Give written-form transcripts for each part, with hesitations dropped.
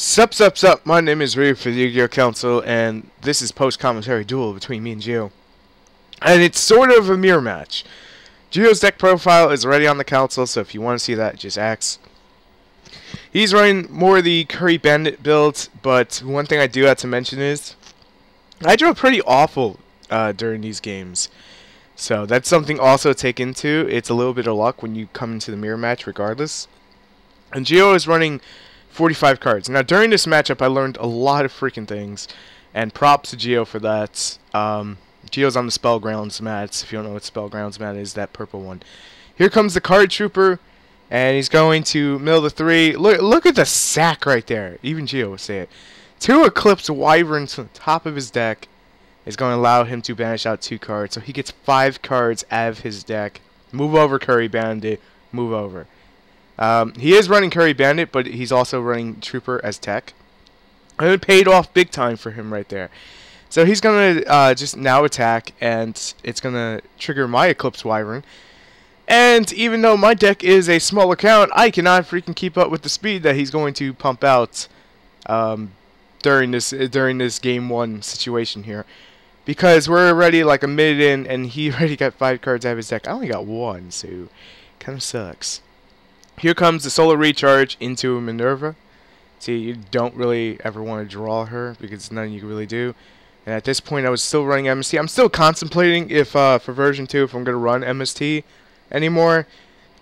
Sup, my name is Ryu for the Yu-Gi-Oh! Council, and this is post-commentary duel between me and Gio. And it's sort of a mirror match. Gio's deck profile is already on the council, so if you want to see that, just ask. He's running more of the Curry Bandit build, but one thing I do have to mention is I draw pretty awful during these games. So that's something also to take into. It's a little bit of luck when you come into the mirror match regardless. And Gio is running 45 cards. Now, during this matchup, I learned a lot of freaking things, and props to Gio for that. Gio's on the Spellgrounds mats. If you don't know what Spellgrounds mat is, that purple one. Here comes the Card Trooper, and he's going to mill the 3. Look at the sack right there. Even Gio will say it. 2 Eclipse Wyverns on the top of his deck is going to allow him to banish out 2 cards, so he gets 5 cards out of his deck. Move over, Curry Bandit. Move over. He is running Curry Bandit, but he's also running Trooper as tech. And it paid off big time for him right there. So he's going to just now attack, and it's going to trigger my Eclipse Wyvern. And even though my deck is a small account, I cannot freaking keep up with the speed that he's going to pump out during this game 1 situation here. Because we're already like a minute in, and he already got 5 cards out of his deck. I only got 1, so kind of sucks. Here comes the Solar Recharge into Minerva. See, you don't really ever want to draw her because none you can really do. And at this point, I was still running MST. I'm still contemplating if for version 2 if I'm going to run MST anymore.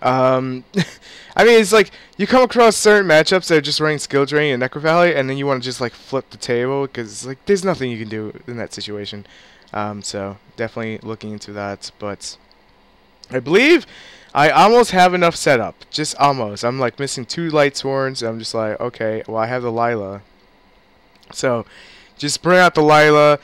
I mean, it's like you come across certain matchups that are just running Skill Drain and Necro Valley, and then you want to just like flip the table because like there's nothing you can do in that situation. So definitely looking into that, but I believe I almost have enough set up. Just almost. I'm like missing 2 Lightsworns. I'm just like, okay, well I have the Lila. So just bring out the Lila.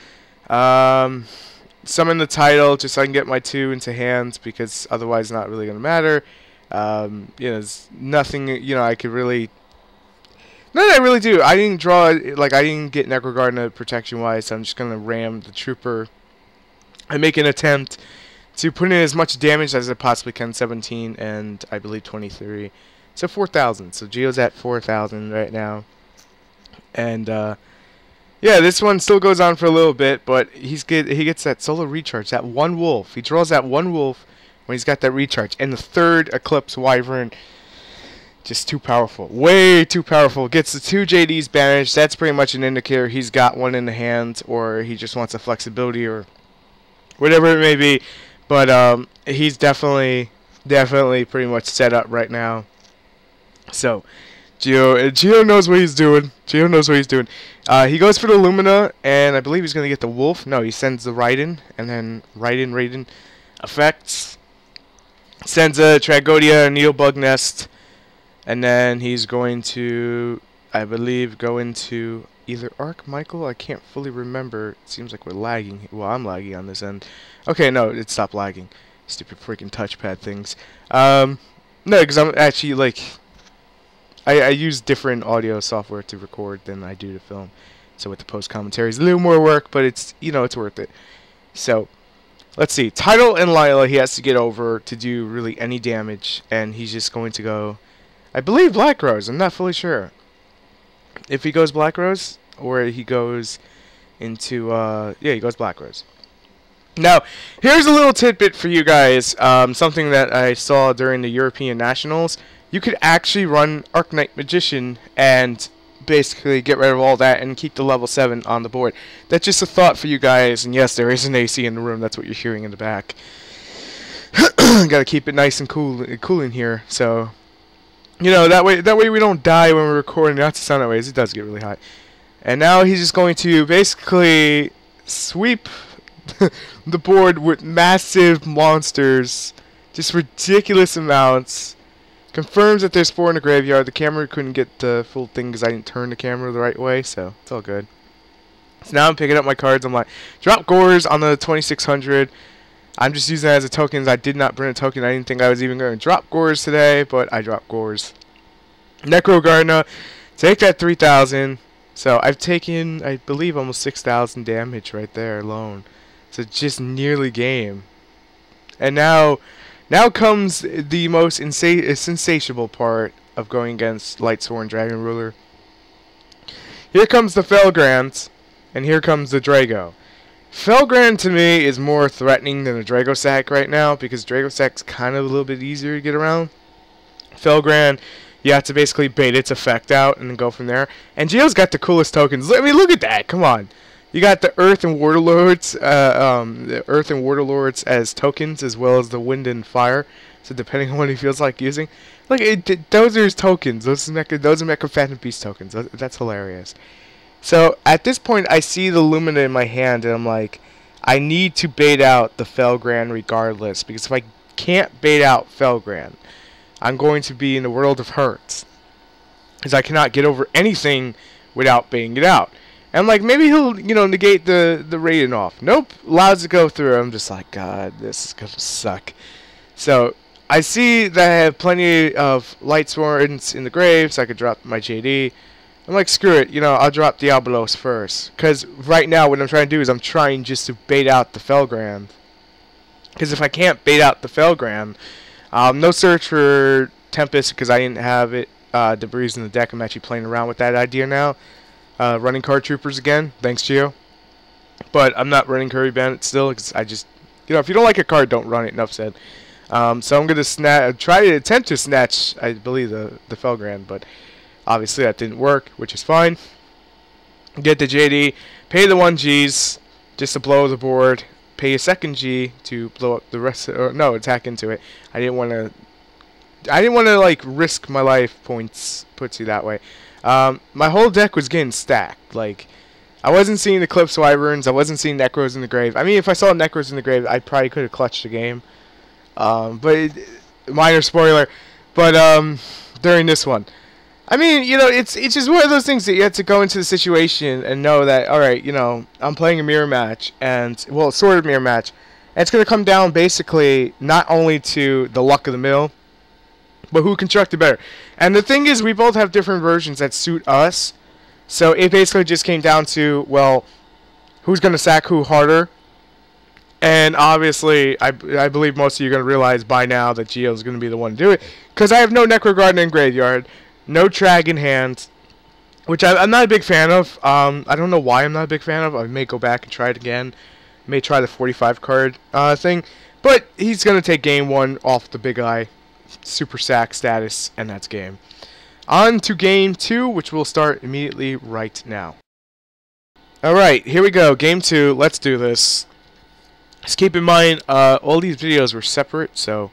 Summon the title just so I can get my 2 into hand because otherwise it's not really going to matter. You know, there's nothing, you know, I could really... None I really do. I didn't draw, like I didn't get Necro Gardener protection wise, so I'm just going to ram the Trooper and make an attempt to put in as much damage as I possibly can, 17 and I believe 23. So 4,000. So Gio's at 4,000 right now. And yeah, this one still goes on for a little bit, but he gets that Solar Recharge, that 1 wolf. He draws that 1 wolf when he's got that recharge. And the 3rd Eclipse Wyvern, just too powerful. Way too powerful. Gets the 2 JDs banished. That's pretty much an indicator he's got one in the hand, or he just wants a flexibility or whatever it may be. But he's definitely pretty much set up right now. So Gio knows what he's doing. Gio knows what he's doing. He goes for the Lumina, and I believe he's going to get the Wolf. No, he sends the Raiden, and then Raiden effects. Sends a Tragodia, a Needlebug Nest, and then he's going to, I believe, go into either Arc Michael. I can't fully remember. It seems like we're lagging. Well, I'm lagging on this end. Okay, no, it stopped lagging. Stupid freaking touchpad things. No, because I'm actually like... I use different audio software to record than I do to film. So with the post commentary, it's a little more work, but it's, you know, it's worth it. So let's see. Tidal and Lila he has to get over to do really any damage, and he's just going to go, I believe, Black Rose. I'm not fully sure if he goes Black Rose or he goes into yeah, he goes Black Rose. Now, here's a little tidbit for you guys. Something that I saw during the European Nationals. You could actually run Arcanite Magician and basically get rid of all that and keep the level 7 on the board. That's just a thought for you guys. And yes, there is an AC in the room. That's what you're hearing in the back. Gotta keep it nice and cool in here. So, you know, that way we don't die when we're recording. Not to sound that way, it does get really hot. And now he's just going to basically sweep the board with massive monsters. Just ridiculous amounts. Confirms that there's 4 in the graveyard. The camera couldn't get the full thing because I didn't turn the camera the right way, so it's all good. So now I'm picking up my cards. I'm like, drop Gores on the 2600. I'm just using that as a token. I did not bring a token. I didn't think I was even going to drop Gores today, but I dropped Gores. Necro Gardener, take that 3,000. So I've taken, I believe, almost 6,000 damage right there alone. So just nearly game. And now comes the most insatiable part of going against Lightsworn Dragon Ruler. Here comes the Felgrand, and here comes the Drago. Felgrand to me is more threatening than a Dragosack right now, because Dragosack's kind of a little bit easier to get around. Felgrand, you have to basically bait its effect out and then go from there. And Geo's got the coolest tokens. I mean, look at that. Come on. You got the Earth and Waterlords, as tokens, as well as the Wind and Fire. So depending on what he feels like using, look, those are his tokens. Those are Mecha Phantom Beast tokens. That's hilarious. So at this point, I see the Lumina in my hand, and I'm like, I need to bait out the Felgrand regardless, because if I can't bait out Felgrand, I'm going to be in the world of hurt, because I cannot get over anything without baiting it out. And I'm like, maybe he'll, negate the rating off. Nope, allows it to go through. I'm just like, God, this is gonna suck. So I see that I have plenty of Lightsworns in the grave, so I could drop my JD. I'm like, screw it, I'll drop Diablos first. Because right now, what I'm trying to do is I'm trying just to bait out the Felgrand. Because if I can't bait out the Felgrand, no search for Tempest, because I didn't have it, Debris in the deck. I'm actually playing around with that idea now. Running Card Troopers again, thanks Geo. But I'm not running Curry Bandit still, because I just, if you don't like a card, don't run it, enough said. So I'm going to try to attempt to snatch, I believe, the Felgrand, but obviously that didn't work, which is fine. Get the JD, pay the 1Gs just to blow the board, pay a second G to blow up the rest, or no, attack into it. I didn't want to like risk my life points, puts you that way. My whole deck was getting stacked. Like, I wasn't seeing Eclipse Wyverns, I wasn't seeing Necros in the grave. I mean, if I saw Necros in the grave, I probably could have clutched the game. Minor spoiler. But during this one, I mean, it's just one of those things that you have to go into the situation and know that, alright, I'm playing a mirror match, and, well, sort of mirror match, and it's going to come down basically not only to the luck of the mill, but who constructed better. And the thing is, we both have different versions that suit us, so it basically just came down to, well, who's going to sack who harder. And obviously, I believe most of you are going to realize by now that Geo's going to be the one to do it, because I have no Necro Garden in Graveyard, no Trag in hand, which I'm not a big fan of. I don't know why I'm not a big fan of. I may go back and try it again. May try the 45 card thing. But he's going to take game 1 off the big eye, super sack status, and that's game. On to game 2, which will start immediately right now. Alright, here we go. Game 2. Let's do this. Just keep in mind, all these videos were separate, so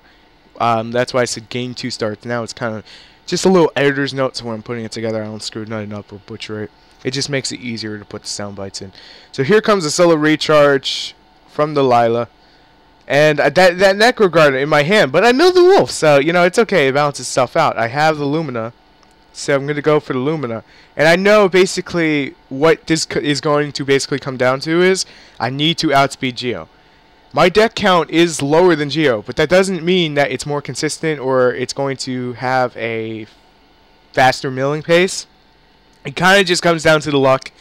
that's why I said game 2 starts. Now it's kind of just a little editor's note, so when I'm putting it together, I don't screw nothing up or butcher it. It just makes it easier to put the sound bites in. So here comes the Solar Recharge from the Lila. And that Necro Garden in my hand, but I milled the Wolf, so, it's okay. It balances itself out. I have the Lumina, so I'm going to go for the Lumina. And I know, basically, what this is going to basically come down to is I need to outspeed Geo. My deck count is lower than Geo, but that doesn't mean that it's more consistent or it's going to have a faster milling pace. It kind of just comes down to the luck,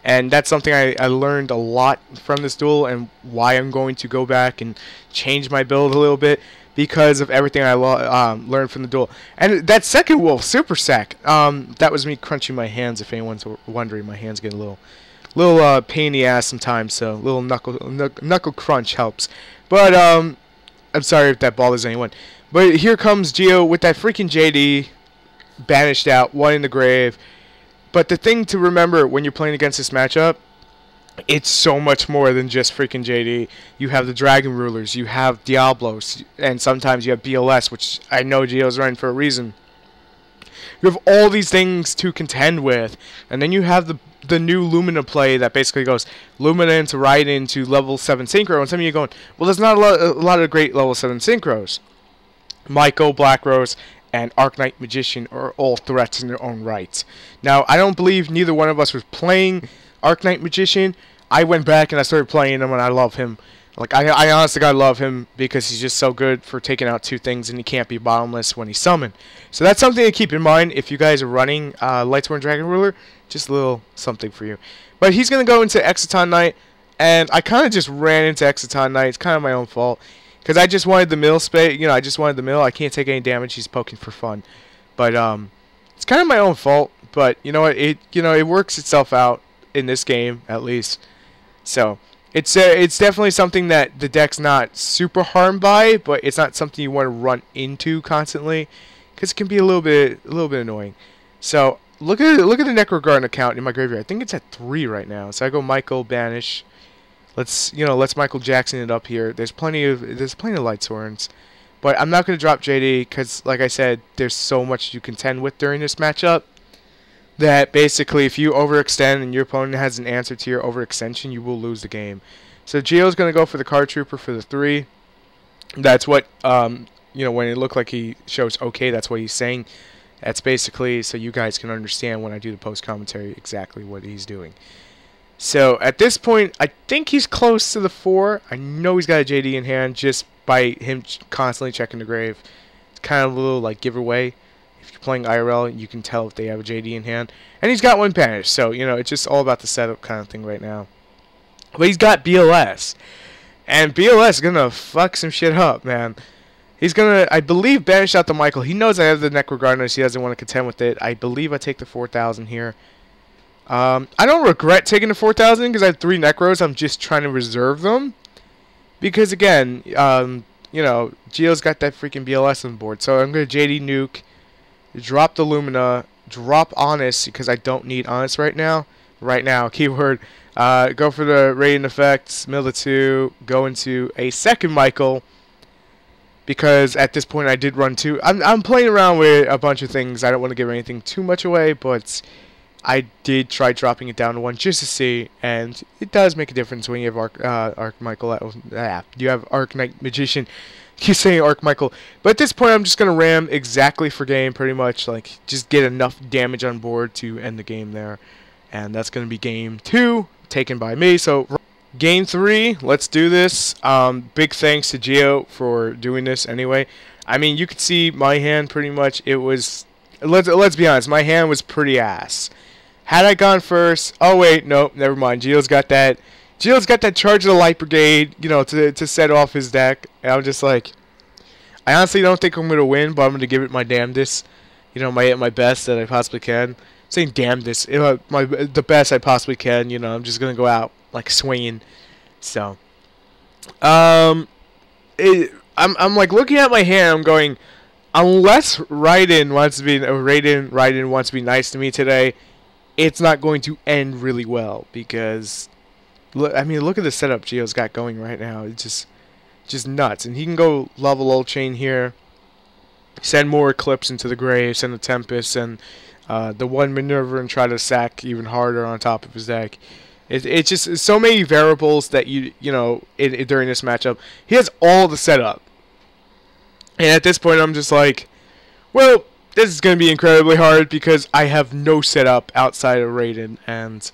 and that's something I learned a lot from this duel, and why I'm going to go back and change my build a little bit because of everything I learned from the duel. And that second Wolf, Super Sack, that was me crunching my hands, if anyone's wondering. My hands get a little pain in the ass sometimes, so a little knuckle crunch helps. But I'm sorry if that bothers anyone. But here comes Geo with that freaking JD banished out, 1 in the grave. But the thing to remember when you're playing against this matchup, it's so much more than just freaking JD. You have the Dragon Rulers, you have Diablos, and sometimes you have BLS, which I know Geo's running for a reason. You have all these things to contend with, and then you have the new Lumina play that basically goes Lumina into right into level 7 Synchro, and some of you are going, well, there's not a lot of great level 7 Synchros. Michael, Black Rose, and Arcanite Magician are all threats in their own right. Now, I don't believe neither one of us was playing Arcanite Magician. I went back and I started playing him, and I love him. Like, I honestly gotta love him because he's just so good for taking out 2 things, and he can't be bottomless when he's summoned. So that's something to keep in mind if you guys are running Lightsworn Dragon Ruler. Just a little something for you. But he's gonna go into Exciton Knight, and I kind of just ran into Exciton Knight. It's kind of my own fault. Because I just wanted the mill space, I just wanted the mill. I can't take any damage. He's poking for fun. But it's kind of my own fault. but you know what? It works itself out in this game at least. So it's definitely something that the deck's not super harmed by, but it's not something you want to run into constantly because it can be a little bit annoying. So look at the Necrogarden account in my graveyard. I think it's at 3 right now. So I go Michael, banish. Let's Michael Jackson it up here. There's plenty of Lightsworns. But I'm not going to drop JD because, like I said, there's so much you contend with during this matchup that basically if you overextend and your opponent has an answer to your overextension, you will lose the game. So Geo's going to go for the Card Trooper for the 3. That's what, when it looked like he shows okay, that's what he's saying. That's basically so you guys can understand when I do the post-commentary exactly what he's doing. So at this point, I think he's close to the 4. I know he's got a JD in hand just by him constantly checking the grave. It's kind of a little like giveaway. If you're playing IRL, you can tell if they have a JD in hand. And he's got 1 banish, so it's just all about the setup kind of thing right now. But he's got BLS. And BLS is gonna fuck some shit up, man. He's gonna, I believe, banish out the Michael. He knows I have the Necrogarden, so he doesn't want to contend with it. I believe I take the 4,000 here. I don't regret taking the 4,000 because I have 3 Necros. I'm just trying to reserve them. Because, again, Geo's got that freaking BLS on the board. So I'm going to JD Nuke, drop the Lumina, drop Honest because I don't need Honest right now. Right now, keyword. Go for the Radiant Effects, mill the 2, go into a second Michael. Because at this point I did run 2. I'm playing around with a bunch of things. I don't want to give anything too much away, but I did try dropping it down to 1 just to see, and it does make a difference when you have Arc Michael. You have Arc Knight Magician. Keep saying Arc Michael, but at this point I'm just gonna ram exactly for game, pretty much. Like just get enough damage on board to end the game there, and that's gonna be game 2 taken by me. So game 3, let's do this. Big thanks to Geo for doing this. Anyway, I mean you could see my hand pretty much. It was let's be honest, my hand was pretty ass. Had I gone first, oh wait, nope, never mind. Geo's got that Charge of the Light Brigade, to set off his deck. And I'm just like, I honestly don't think I'm gonna win, but I'm gonna give it my damnedest, my best that I possibly can. I'm saying damnedest, the best I possibly can. I'm just gonna go out like swinging. So, I'm like looking at my hand. I'm going, unless Raiden wants to be nice to me today, it's not going to end really well because, look at the setup Geo's got going right now. It's just nuts. And he can go level Old Chain here, send more Eclipse into the grave, send the Tempest, and the 1 Minerva and try to sack even harder on top of his deck. It's just so many variables that during this matchup. He has all the setup. And at this point I'm just like, well, this is going to be incredibly hard because I have no setup outside of Raiden. And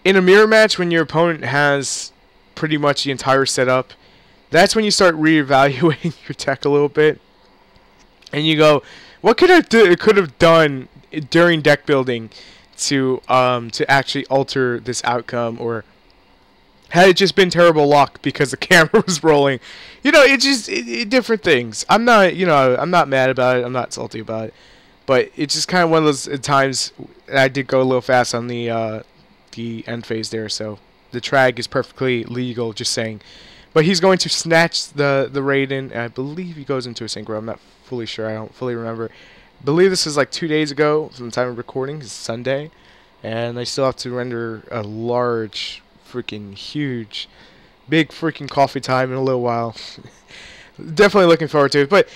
in a mirror match, when your opponent has pretty much the entire setup, that's when you start reevaluating your deck a little bit. And you go, what could have done during deck building to actually alter this outcome, or had it just been terrible luck because the camera was rolling? It's just different things. I'm not mad about it. I'm not salty about it. But it's just kind of one of those times. I did go a little fast on the end phase there, so the Trag is perfectly legal. Just saying. But he's going to snatch the Raiden, and I believe he goes into a synchro. I'm not fully sure. I don't fully remember. I believe this is like 2 days ago from the time of recording. It's Sunday, and I still have to render a large, freaking huge, big freaking coffee time in a little while. Definitely looking forward to it. But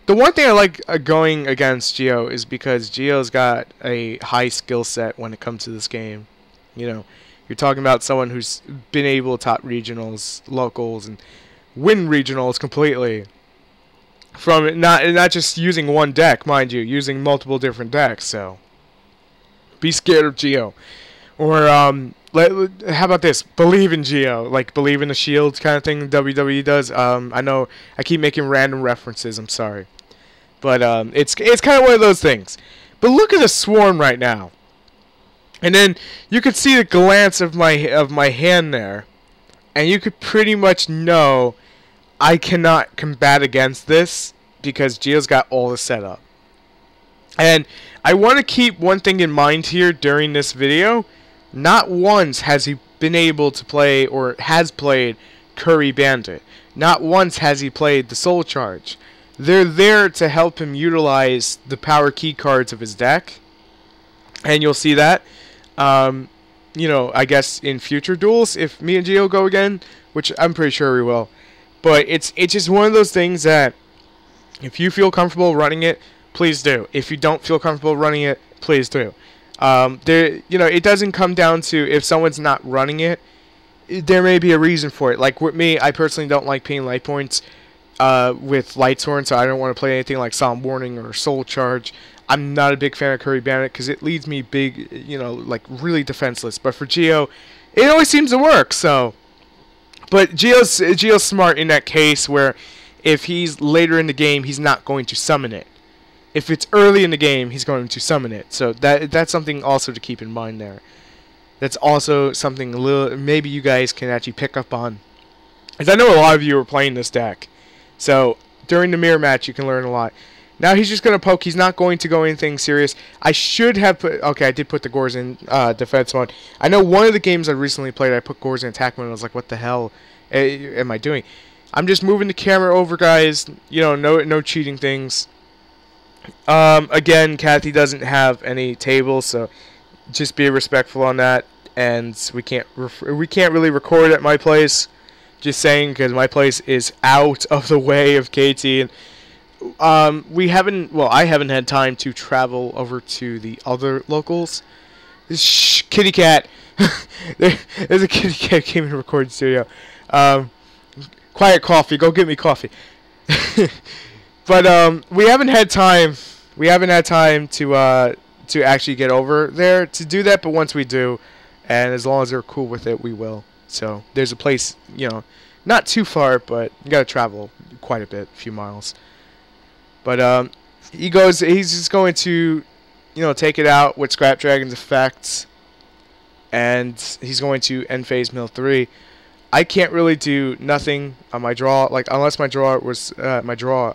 the one thing I like going against Geo is because Geo's got a high skill set when it comes to this game. You're talking about someone who's been able to top regionals, locals, and win regionals completely. From not just using one deck, mind you, using multiple different decks. So be scared of Geo. Or how about this? Believe in Geo, like believe in the shield kind of thing WWE does. I know I keep making random references. I'm sorry. But it's kind of one of those things. But look at the Swarm right now. And then you could see the glance of my hand there. And you could pretty much know I cannot combat against this because Geo's got all the setup. And I want to keep one thing in mind here during this video. Not once has he been able to play or has played Curry Bandit. Not once has he played the Soul Charge. They're there to help him utilize the power key cards of his deck. And you'll see that, you know, I guess in future duels if me and Gio go again, which I'm pretty sure we will. But it's just one of those things that if you feel comfortable running it, please do. If you don't feel comfortable running it, please do. You know, it doesn't come down to if someone's not running it. There may be a reason for it. Like with me, I personally don't like paying life points with Lightsworn, so I don't want to play anything like Solemn Warning or Soul Charge. I'm not a big fan of Curry Bandit because it leaves me big, you know, like really defenseless. But for Gio, it always seems to work. So, but Gio's smart in that case where if he's later in the game, he's not going to summon it. If it's early in the game, he's going to summon it. So that's something also to keep in mind there. That's also something maybe you guys can actually pick up on. As I know a lot of you are playing this deck. So during the mirror match, you can learn a lot. Now he's just going to poke. He's not going to go anything serious. I should have put... Okay, I did put the Gores in defense mode. I know one of the games I recently played, I put Gores in attack mode, and I was like, what the hell am I doing? I'm just moving the camera over, guys. You know, no cheating things. Again, Kathy doesn't have any tables, so just be respectful on that. And we can't really record at my place. Just saying, because my place is out of the way of KT, and I haven't had time to travel over to the other locals. Shh, kitty cat. There's a kitty cat came in the recording studio. Quiet, coffee. Go get me coffee. But we haven't had time. We haven't had time to actually get over there to do that. But once we do, and as long as they're cool with it, we will. So there's a place, you know, not too far, but you gotta travel quite a bit, a few miles. But he's just going to, you know, take it out with Scrap Dragon's effects, and he's going to end phase mill 3. I can't really do nothing on my draw, like unless my draw was my draw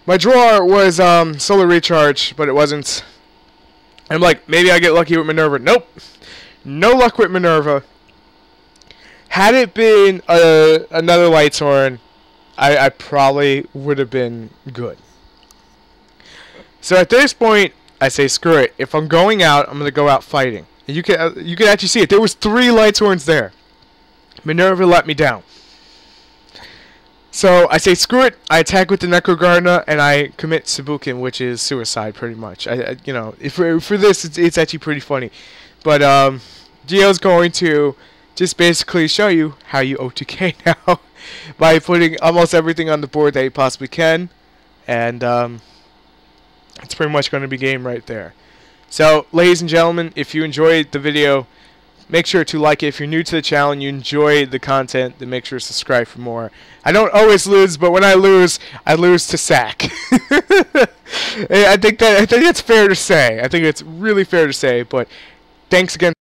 was Solar Recharge, but it wasn't. I'm like, maybe I get lucky with Minerva. Nope, no luck with Minerva. Had it been another Lightsworn, I probably would have been good. So at this point, I say screw it. If I'm going out, I'm gonna go out fighting. And you can actually see it. There was 3 Lightsworns there. Minerva let me down. So I say screw it. I attack with the Necrogardener and I commit Sabukin, which is suicide pretty much. You know, for this it's actually pretty funny. But Gio's going to just basically show you how you OTK now by putting almost everything on the board that you possibly can, and it's pretty much going to be game right there. So, ladies and gentlemen, if you enjoyed the video, make sure to like it. If you're new to the channel and you enjoy the content, then make sure to subscribe for more. I don't always lose, but when I lose to sack. I think that's fair to say. I think it's really fair to say. But thanks again.